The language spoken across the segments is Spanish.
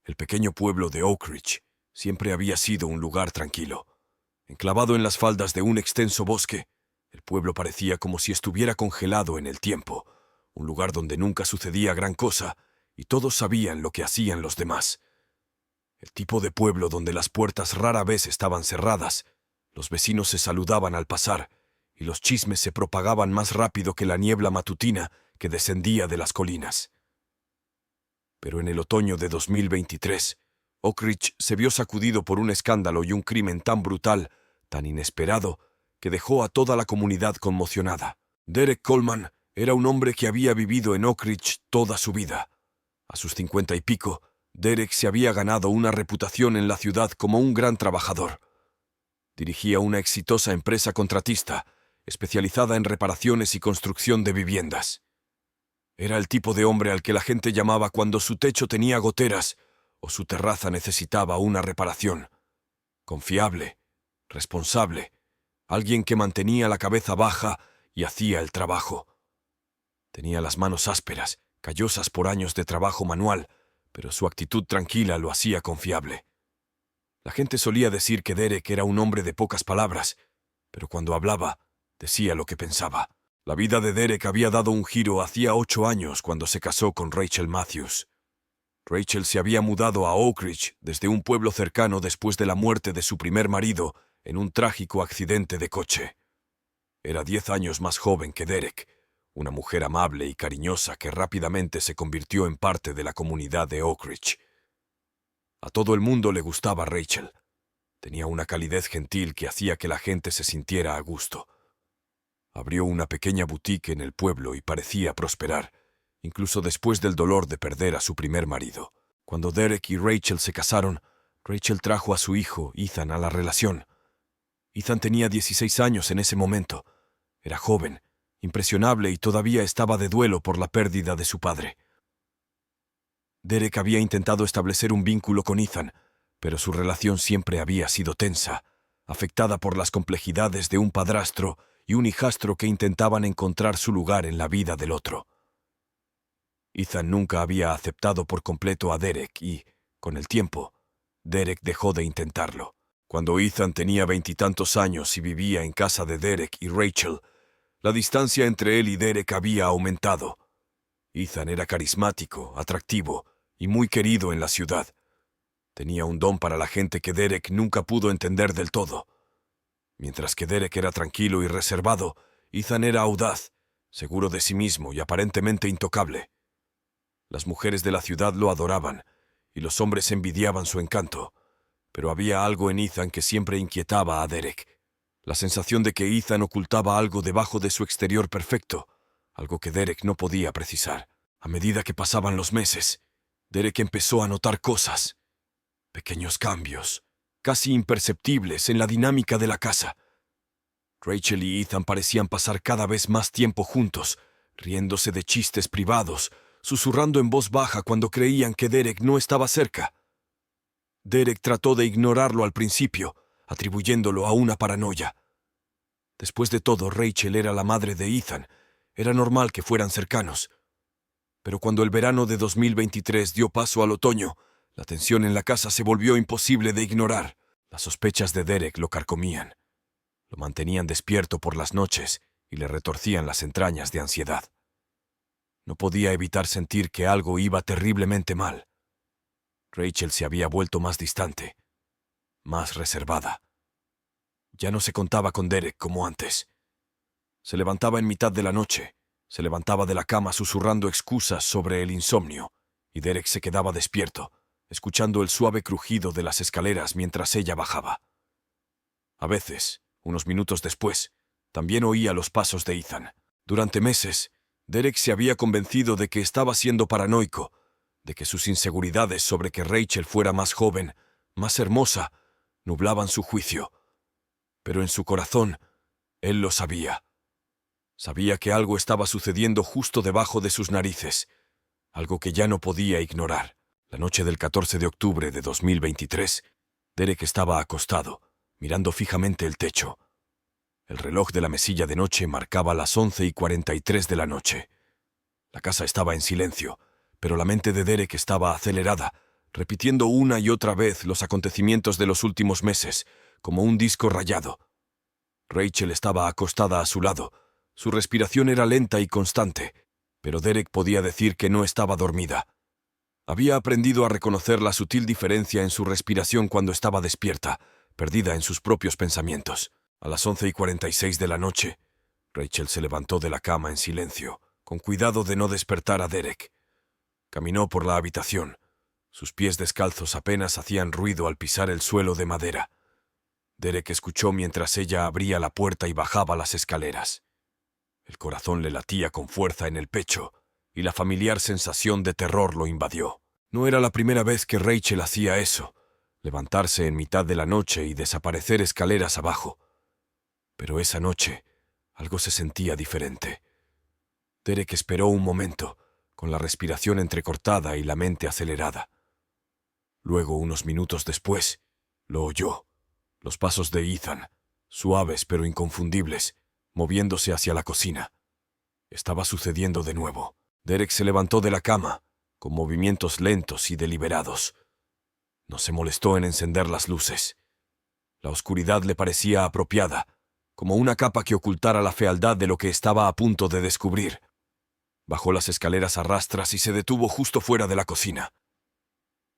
El pequeño pueblo de Oak Ridge siempre había sido un lugar tranquilo. Enclavado en las faldas de un extenso bosque, el pueblo parecía como si estuviera congelado en el tiempo, un lugar donde nunca sucedía gran cosa y todos sabían lo que hacían los demás. El tipo de pueblo donde las puertas rara vez estaban cerradas, los vecinos se saludaban al pasar y los chismes se propagaban más rápido que la niebla matutina que descendía de las colinas. Pero en el otoño de 2023, Oak Ridge se vio sacudido por un escándalo y un crimen tan brutal, tan inesperado, que dejó a toda la comunidad conmocionada. Derek Coleman era un hombre que había vivido en Oak Ridge toda su vida. A sus 50 y pico, Derek se había ganado una reputación en la ciudad como un gran trabajador. Dirigía una exitosa empresa contratista, especializada en reparaciones y construcción de viviendas. Era el tipo de hombre al que la gente llamaba cuando su techo tenía goteras o su terraza necesitaba una reparación. Confiable, responsable, alguien que mantenía la cabeza baja y hacía el trabajo. Tenía las manos ásperas, callosas por años de trabajo manual, pero su actitud tranquila lo hacía confiable. La gente solía decir que Derek era un hombre de pocas palabras, pero cuando hablaba, decía lo que pensaba. La vida de Derek había dado un giro hacía 8 años cuando se casó con Rachel Matthews. Rachel se había mudado a Oak Ridge desde un pueblo cercano después de la muerte de su primer marido en un trágico accidente de coche. Era 10 años más joven que Derek, una mujer amable y cariñosa que rápidamente se convirtió en parte de la comunidad de Oak Ridge. A todo el mundo le gustaba Rachel. Tenía una calidez gentil que hacía que la gente se sintiera a gusto. Abrió una pequeña boutique en el pueblo y parecía prosperar, incluso después del dolor de perder a su primer marido. Cuando Derek y Rachel se casaron, Rachel trajo a su hijo, Ethan, a la relación. Ethan tenía 16 años en ese momento. Era joven, impresionable y todavía estaba de duelo por la pérdida de su padre. Derek había intentado establecer un vínculo con Ethan, pero su relación siempre había sido tensa, afectada por las complejidades de un padrastro y un hijastro que intentaban encontrar su lugar en la vida del otro. Ethan nunca había aceptado por completo a Derek y, con el tiempo, Derek dejó de intentarlo. Cuando Ethan tenía 20 y tantos años y vivía en casa de Derek y Rachel, la distancia entre él y Derek había aumentado. Ethan era carismático, atractivo y muy querido en la ciudad. Tenía un don para la gente que Derek nunca pudo entender del todo. Mientras que Derek era tranquilo y reservado, Ethan era audaz, seguro de sí mismo y aparentemente intocable. Las mujeres de la ciudad lo adoraban, y los hombres envidiaban su encanto, pero había algo en Ethan que siempre inquietaba a Derek. La sensación de que Ethan ocultaba algo debajo de su exterior perfecto, algo que Derek no podía precisar. A medida que pasaban los meses, Derek empezó a notar cosas, pequeños cambios, casi imperceptibles en la dinámica de la casa. Rachel y Ethan parecían pasar cada vez más tiempo juntos, riéndose de chistes privados, susurrando en voz baja cuando creían que Derek no estaba cerca. Derek trató de ignorarlo al principio, atribuyéndolo a una paranoia. Después de todo, Rachel era la madre de Ethan. Era normal que fueran cercanos. Pero cuando el verano de 2023 dio paso al otoño, la tensión en la casa se volvió imposible de ignorar. Las sospechas de Derek lo carcomían. Lo mantenían despierto por las noches y le retorcían las entrañas de ansiedad. No podía evitar sentir que algo iba terriblemente mal. Rachel se había vuelto más distante, más reservada. Ya no se contaba con Derek como antes. Se levantaba en mitad de la noche, se levantaba de la cama susurrando excusas sobre el insomnio, y Derek se quedaba despierto, escuchando el suave crujido de las escaleras mientras ella bajaba. A veces, unos minutos después, también oía los pasos de Ethan. Durante meses, Derek se había convencido de que estaba siendo paranoico, de que sus inseguridades sobre que Rachel fuera más joven, más hermosa, nublaban su juicio. Pero en su corazón, él lo sabía. Sabía que algo estaba sucediendo justo debajo de sus narices, algo que ya no podía ignorar. La noche del 14 de octubre de 2023, Derek estaba acostado, mirando fijamente el techo. El reloj de la mesilla de noche marcaba las 11:43 de la noche. La casa estaba en silencio, pero la mente de Derek estaba acelerada, repitiendo una y otra vez los acontecimientos de los últimos meses, como un disco rayado. Rachel estaba acostada a su lado. Su respiración era lenta y constante, pero Derek podía decir que no estaba dormida. Había aprendido a reconocer la sutil diferencia en su respiración cuando estaba despierta, perdida en sus propios pensamientos. A las 11:46 de la noche, Rachel se levantó de la cama en silencio, con cuidado de no despertar a Derek. Caminó por la habitación. Sus pies descalzos apenas hacían ruido al pisar el suelo de madera. Derek escuchó mientras ella abría la puerta y bajaba las escaleras. El corazón le latía con fuerza en el pecho, y la familiar sensación de terror lo invadió. No era la primera vez que Rachel hacía eso, levantarse en mitad de la noche y desaparecer escaleras abajo. Pero esa noche, algo se sentía diferente. Derek esperó un momento, con la respiración entrecortada y la mente acelerada. Luego, unos minutos después, lo oyó. Los pasos de Ethan, suaves pero inconfundibles, moviéndose hacia la cocina. Estaba sucediendo de nuevo. Derek se levantó de la cama, con movimientos lentos y deliberados. No se molestó en encender las luces. La oscuridad le parecía apropiada, como una capa que ocultara la fealdad de lo que estaba a punto de descubrir. Bajó las escaleras a rastras y se detuvo justo fuera de la cocina.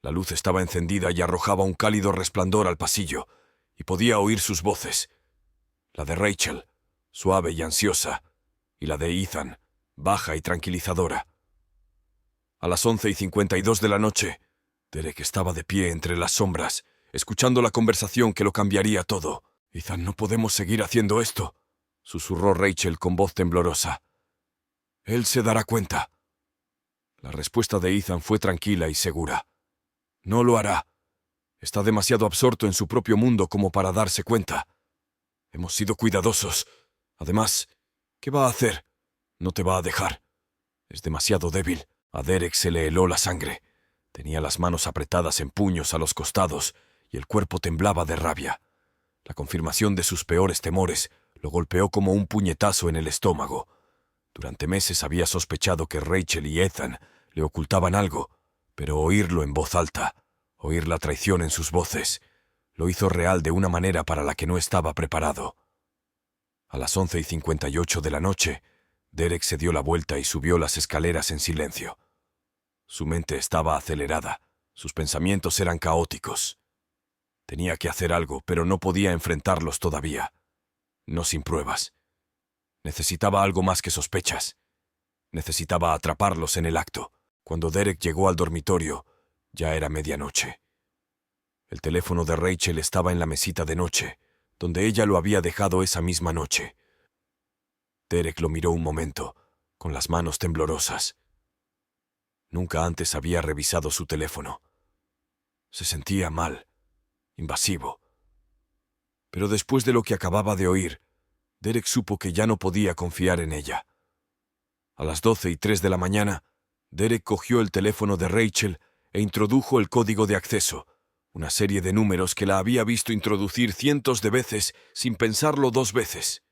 La luz estaba encendida y arrojaba un cálido resplandor al pasillo, y podía oír sus voces. La de Rachel, suave y ansiosa, y la de Ethan, baja y tranquilizadora. A las 11:52 de la noche, Derek estaba de pie entre las sombras, escuchando la conversación que lo cambiaría todo. «Ethan, no podemos seguir haciendo esto», susurró Rachel con voz temblorosa. «Él se dará cuenta». La respuesta de Ethan fue tranquila y segura. «No lo hará. Está demasiado absorto en su propio mundo como para darse cuenta. Hemos sido cuidadosos. Además, ¿qué va a hacer? No te va a dejar. Es demasiado débil». A Derek se le heló la sangre. Tenía las manos apretadas en puños a los costados y el cuerpo temblaba de rabia. La confirmación de sus peores temores lo golpeó como un puñetazo en el estómago. Durante meses había sospechado que Rachel y Ethan le ocultaban algo, pero oírlo en voz alta, oír la traición en sus voces, lo hizo real de una manera para la que no estaba preparado. A las 11:58 de la noche, Derek se dio la vuelta y subió las escaleras en silencio. Su mente estaba acelerada, sus pensamientos eran caóticos. Tenía que hacer algo, pero no podía enfrentarlos todavía. No sin pruebas. Necesitaba algo más que sospechas. Necesitaba atraparlos en el acto. Cuando Derek llegó al dormitorio, ya era medianoche. El teléfono de Rachel estaba en la mesita de noche, donde ella lo había dejado esa misma noche. Derek lo miró un momento, con las manos temblorosas. Nunca antes había revisado su teléfono. Se sentía mal, invasivo. Pero después de lo que acababa de oír, Derek supo que ya no podía confiar en ella. A las 12:03 de la mañana, Derek cogió el teléfono de Rachel e introdujo el código de acceso, una serie de números que la había visto introducir cientos de veces sin pensarlo 2 veces.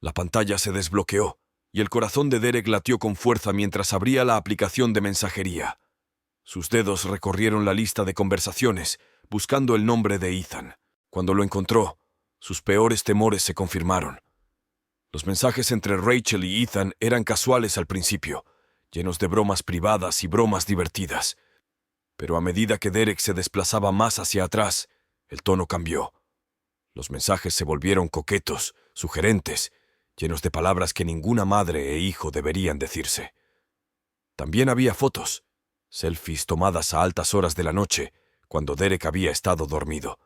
La pantalla se desbloqueó y el corazón de Derek latió con fuerza mientras abría la aplicación de mensajería. Sus dedos recorrieron la lista de conversaciones, buscando el nombre de Ethan. Cuando lo encontró, sus peores temores se confirmaron. Los mensajes entre Rachel y Ethan eran casuales al principio, llenos de bromas privadas y bromas divertidas. Pero a medida que Derek se desplazaba más hacia atrás, el tono cambió. Los mensajes se volvieron coquetos, sugerentes, llenos de palabras que ninguna madre e hijo deberían decirse. También había fotos, selfies tomadas a altas horas de la noche, cuando Derek había estado dormido.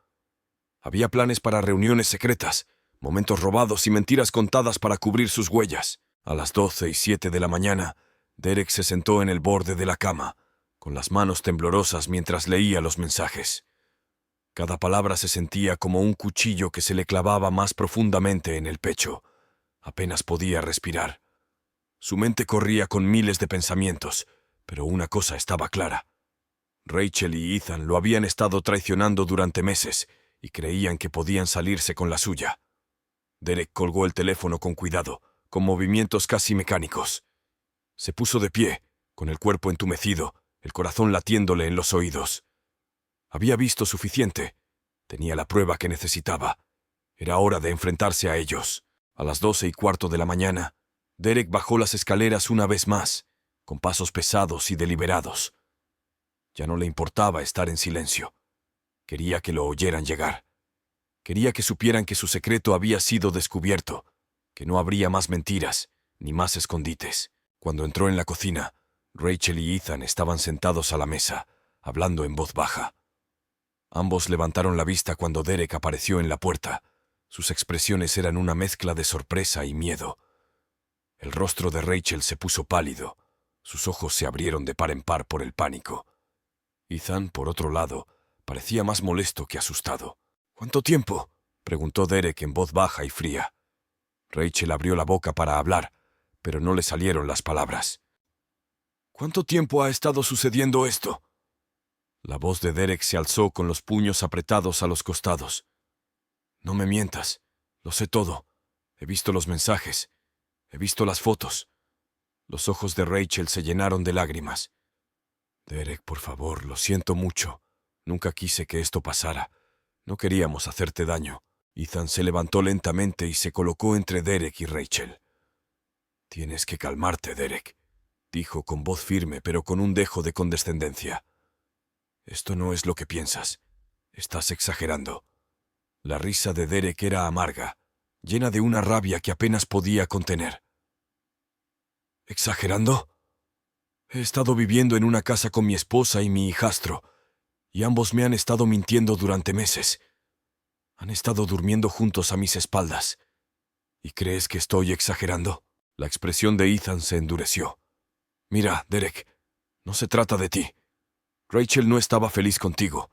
Había planes para reuniones secretas, momentos robados y mentiras contadas para cubrir sus huellas. A las 12:07 de la mañana, Derek se sentó en el borde de la cama, con las manos temblorosas mientras leía los mensajes. Cada palabra se sentía como un cuchillo que se le clavaba más profundamente en el pecho. Apenas podía respirar. Su mente corría con miles de pensamientos, pero una cosa estaba clara. Rachel y Ethan lo habían estado traicionando durante meses y creían que podían salirse con la suya. Derek colgó el teléfono con cuidado, con movimientos casi mecánicos. Se puso de pie, con el cuerpo entumecido, el corazón latiéndole en los oídos. Había visto suficiente. Tenía la prueba que necesitaba. Era hora de enfrentarse a ellos. A las 12:15 de la mañana, Derek bajó las escaleras una vez más, con pasos pesados y deliberados. Ya no le importaba estar en silencio. Quería que lo oyeran llegar. Quería que supieran que su secreto había sido descubierto, que no habría más mentiras, ni más escondites. Cuando entró en la cocina, Rachel y Ethan estaban sentados a la mesa, hablando en voz baja. Ambos levantaron la vista cuando Derek apareció en la puerta. Sus expresiones eran una mezcla de sorpresa y miedo. El rostro de Rachel se puso pálido. Sus ojos se abrieron de par en par por el pánico. Ethan, por otro lado, parecía más molesto que asustado. «¿Cuánto tiempo?», preguntó Derek en voz baja y fría. Rachel abrió la boca para hablar, pero no le salieron las palabras. «¿Cuánto tiempo ha estado sucediendo esto?». La voz de Derek se alzó con los puños apretados a los costados. «No me mientas. Lo sé todo. He visto los mensajes. He visto las fotos». Los ojos de Rachel se llenaron de lágrimas. «Derek, por favor, lo siento mucho. Nunca quise que esto pasara. No queríamos hacerte daño». Ethan se levantó lentamente y se colocó entre Derek y Rachel. «Tienes que calmarte, Derek», dijo con voz firme pero con un dejo de condescendencia. «Esto no es lo que piensas. Estás exagerando». La risa de Derek era amarga, llena de una rabia que apenas podía contener. «¿Exagerando? He estado viviendo en una casa con mi esposa y mi hijastro, y ambos me han estado mintiendo durante meses. Han estado durmiendo juntos a mis espaldas. ¿Y crees que estoy exagerando?». La expresión de Ethan se endureció. «Mira, Derek, no se trata de ti. Rachel no estaba feliz contigo.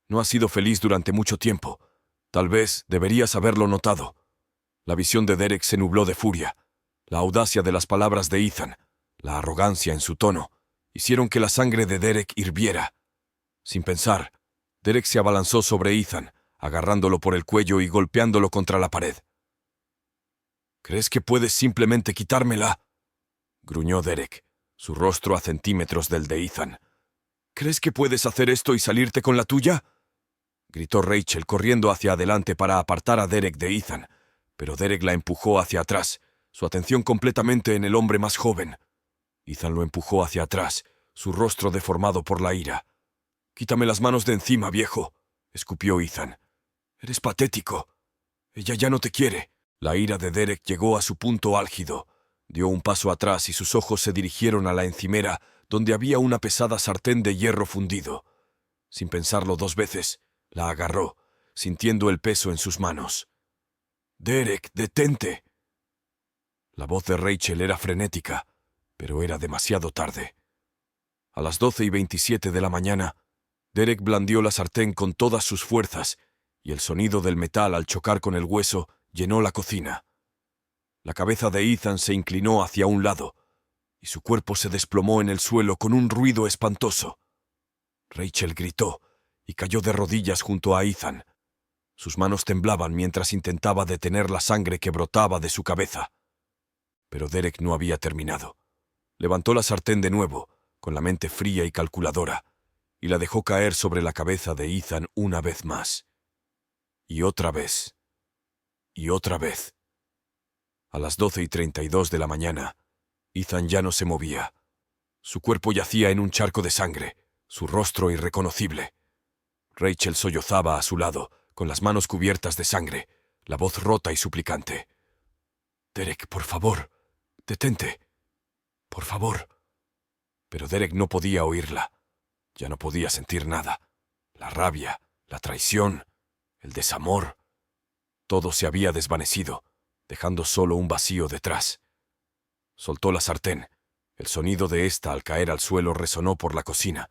No ha sido feliz durante mucho tiempo. Tal vez deberías haberlo notado». La visión de Derek se nubló de furia. La audacia de las palabras de Ethan, la arrogancia en su tono, hicieron que la sangre de Derek hirviera. Sin pensar, Derek se abalanzó sobre Ethan, agarrándolo por el cuello y golpeándolo contra la pared. «¿Crees que puedes simplemente quitármela?», gruñó Derek, su rostro a centímetros del de Ethan. «¿Crees que puedes hacer esto y salirte con la tuya?», gritó Rachel corriendo hacia adelante para apartar a Derek de Ethan, pero Derek la empujó hacia atrás, su atención completamente en el hombre más joven. Ethan lo empujó hacia atrás, su rostro deformado por la ira. «Quítame las manos de encima, viejo», escupió Ethan. «Eres patético. Ella ya no te quiere». La ira de Derek llegó a su punto álgido. Dio un paso atrás y sus ojos se dirigieron a la encimera, donde había una pesada sartén de hierro fundido. Sin pensarlo 2 veces, la agarró, sintiendo el peso en sus manos. «Derek, detente». La voz de Rachel era frenética, pero era demasiado tarde. A las 12:27 de la mañana, Derek blandió la sartén con todas sus fuerzas, y el sonido del metal al chocar con el hueso llenó la cocina. La cabeza de Ethan se inclinó hacia un lado, y su cuerpo se desplomó en el suelo con un ruido espantoso. Rachel gritó y cayó de rodillas junto a Ethan. Sus manos temblaban mientras intentaba detener la sangre que brotaba de su cabeza. Pero Derek no había terminado. Levantó la sartén de nuevo, con la mente fría y calculadora, y la dejó caer sobre la cabeza de Ethan una vez más. Y otra vez. Y otra vez. A las 12:32 de la mañana, Ethan ya no se movía. Su cuerpo yacía en un charco de sangre, su rostro irreconocible. Rachel sollozaba a su lado, con las manos cubiertas de sangre, la voz rota y suplicante. «Derek, por favor, detente. Por favor». Pero Derek no podía oírla. Ya no podía sentir nada. La rabia, la traición, el desamor. Todo se había desvanecido, dejando solo un vacío detrás. Soltó la sartén. El sonido de ésta al caer al suelo resonó por la cocina,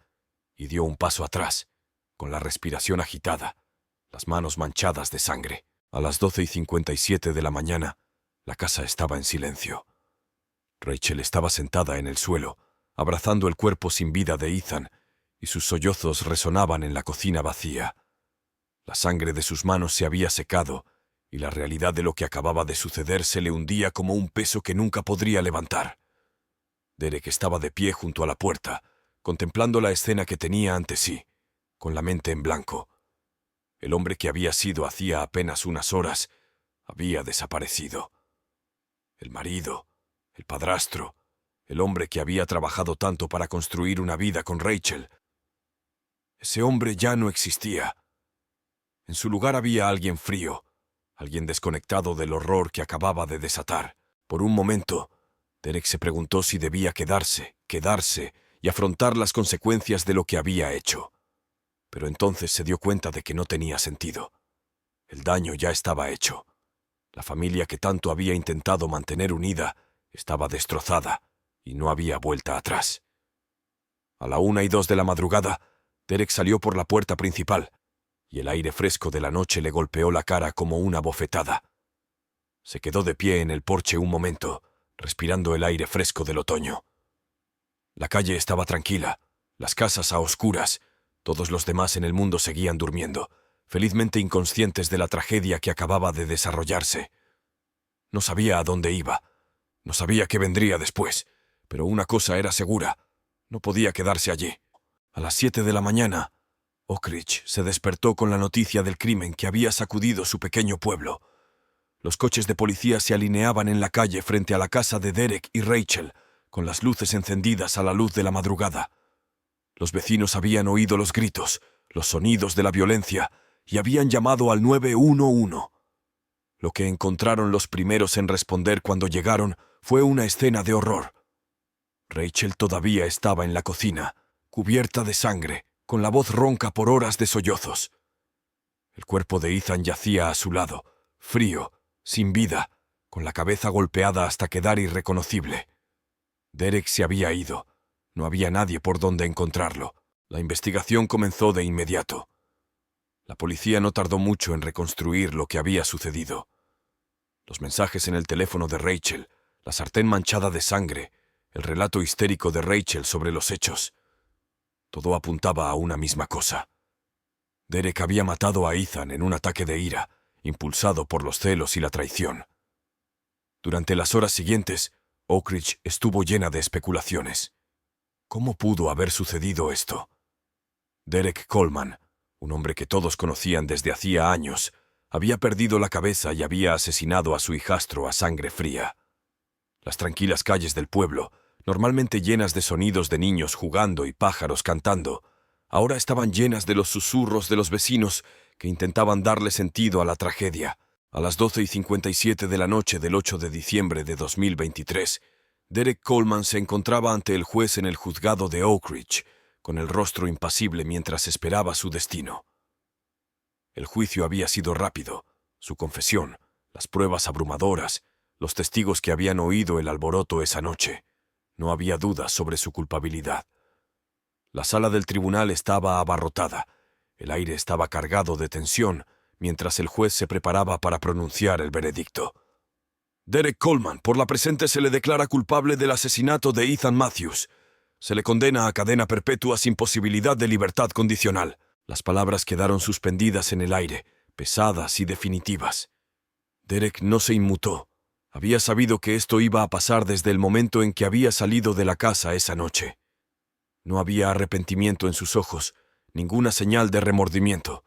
y dio un paso atrás, con la respiración agitada, las manos manchadas de sangre. A las 12:57 de la mañana, la casa estaba en silencio. Rachel estaba sentada en el suelo, abrazando el cuerpo sin vida de Ethan, y sus sollozos resonaban en la cocina vacía. La sangre de sus manos se había secado, y la realidad de lo que acababa de suceder se le hundía como un peso que nunca podría levantar. Derek estaba de pie junto a la puerta, contemplando la escena que tenía ante sí, con la mente en blanco. El hombre que había sido hacía apenas unas horas había desaparecido. El marido, el padrastro, el hombre que había trabajado tanto para construir una vida con Rachel. Ese hombre ya no existía. En su lugar había alguien frío, alguien desconectado del horror que acababa de desatar. Por un momento, Derek se preguntó si debía quedarse y afrontar las consecuencias de lo que había hecho. Pero entonces se dio cuenta de que no tenía sentido. El daño ya estaba hecho. La familia que tanto había intentado mantener unida estaba destrozada y no había vuelta atrás. A la 1:02 de la madrugada, Derek salió por la puerta principal y el aire fresco de la noche le golpeó la cara como una bofetada. Se quedó de pie en el porche un momento, respirando el aire fresco del otoño. La calle estaba tranquila, las casas a oscuras, todos los demás en el mundo seguían durmiendo, felizmente inconscientes de la tragedia que acababa de desarrollarse. No sabía a dónde iba, no sabía qué vendría después, pero una cosa era segura, no podía quedarse allí. A las 7 de la mañana, Oak Ridge se despertó con la noticia del crimen que había sacudido su pequeño pueblo. Los coches de policía se alineaban en la calle frente a la casa de Derek y Rachel, con las luces encendidas a la luz de la madrugada. Los vecinos habían oído los gritos, los sonidos de la violencia, y habían llamado al 911. Lo que encontraron los primeros en responder cuando llegaron fue una escena de horror. Rachel todavía estaba en la cocina, cubierta de sangre, con la voz ronca por horas de sollozos. El cuerpo de Ethan yacía a su lado, frío, sin vida, con la cabeza golpeada hasta quedar irreconocible. Derek se había ido. No había nadie por donde encontrarlo. La investigación comenzó de inmediato. La policía no tardó mucho en reconstruir lo que había sucedido. Los mensajes en el teléfono de Rachel, la sartén manchada de sangre, el relato histérico de Rachel sobre los hechos. Todo apuntaba a una misma cosa. Derek había matado a Ethan en un ataque de ira, impulsado por los celos y la traición. Durante las horas siguientes, Oak Ridge estuvo llena de especulaciones. ¿Cómo pudo haber sucedido esto? Derek Coleman, un hombre que todos conocían desde hacía años, había perdido la cabeza y había asesinado a su hijastro a sangre fría. Las tranquilas calles del pueblo, normalmente llenas de sonidos de niños jugando y pájaros cantando, ahora estaban llenas de los susurros de los vecinos que intentaban darle sentido a la tragedia. A las 12:57 de la noche del 8 de diciembre de 2023, Derek Coleman se encontraba ante el juez en el juzgado de Oak Ridge, con el rostro impasible mientras esperaba su destino. El juicio había sido rápido, su confesión, las pruebas abrumadoras, los testigos que habían oído el alboroto esa noche. No había dudas sobre su culpabilidad. La sala del tribunal estaba abarrotada, el aire estaba cargado de tensión, mientras el juez se preparaba para pronunciar el veredicto. Derek Coleman, por la presente se le declara culpable del asesinato de Ethan Matthews. Se le condena a cadena perpetua sin posibilidad de libertad condicional. Las palabras quedaron suspendidas en el aire, pesadas y definitivas. Derek no se inmutó. Había sabido que esto iba a pasar desde el momento en que había salido de la casa esa noche. No había arrepentimiento en sus ojos, ninguna señal de remordimiento.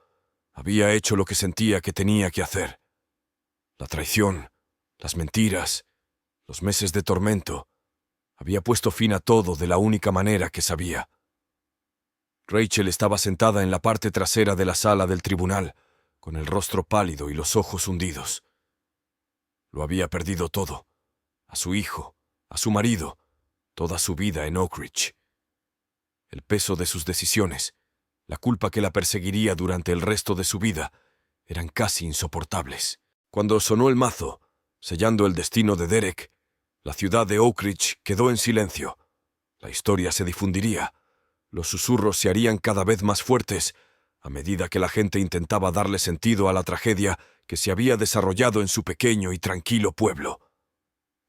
Había hecho lo que sentía que tenía que hacer. La traición, las mentiras, los meses de tormento, había puesto fin a todo de la única manera que sabía. Rachel estaba sentada en la parte trasera de la sala del tribunal, con el rostro pálido y los ojos hundidos. Lo había perdido todo, a su hijo, a su marido, toda su vida en Oak Ridge. El peso de sus decisiones, la culpa que la perseguiría durante el resto de su vida, eran casi insoportables. Cuando sonó el mazo, sellando el destino de Derek, la ciudad de Oak Ridge quedó en silencio. La historia se difundiría. Los susurros se harían cada vez más fuertes a medida que la gente intentaba darle sentido a la tragedia que se había desarrollado en su pequeño y tranquilo pueblo.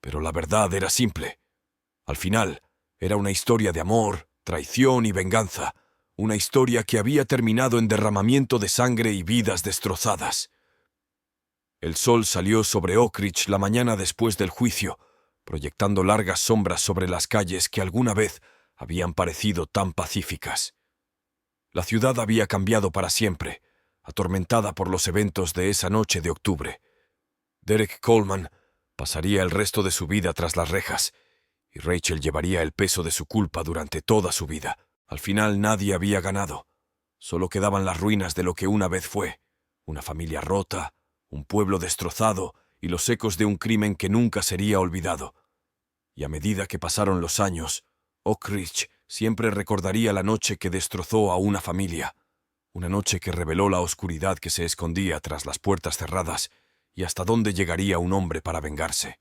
Pero la verdad era simple. Al final, era una historia de amor, traición y venganza, una historia que había terminado en derramamiento de sangre y vidas destrozadas. El sol salió sobre Oak Ridge la mañana después del juicio, proyectando largas sombras sobre las calles que alguna vez habían parecido tan pacíficas. La ciudad había cambiado para siempre, atormentada por los eventos de esa noche de octubre. Derek Coleman pasaría el resto de su vida tras las rejas, y Rachel llevaría el peso de su culpa durante toda su vida. Al final nadie había ganado. Solo quedaban las ruinas de lo que una vez fue, una familia rota, un pueblo destrozado y los ecos de un crimen que nunca sería olvidado. Y a medida que pasaron los años, Oak Ridge siempre recordaría la noche que destrozó a una familia, una noche que reveló la oscuridad que se escondía tras las puertas cerradas y hasta dónde llegaría un hombre para vengarse.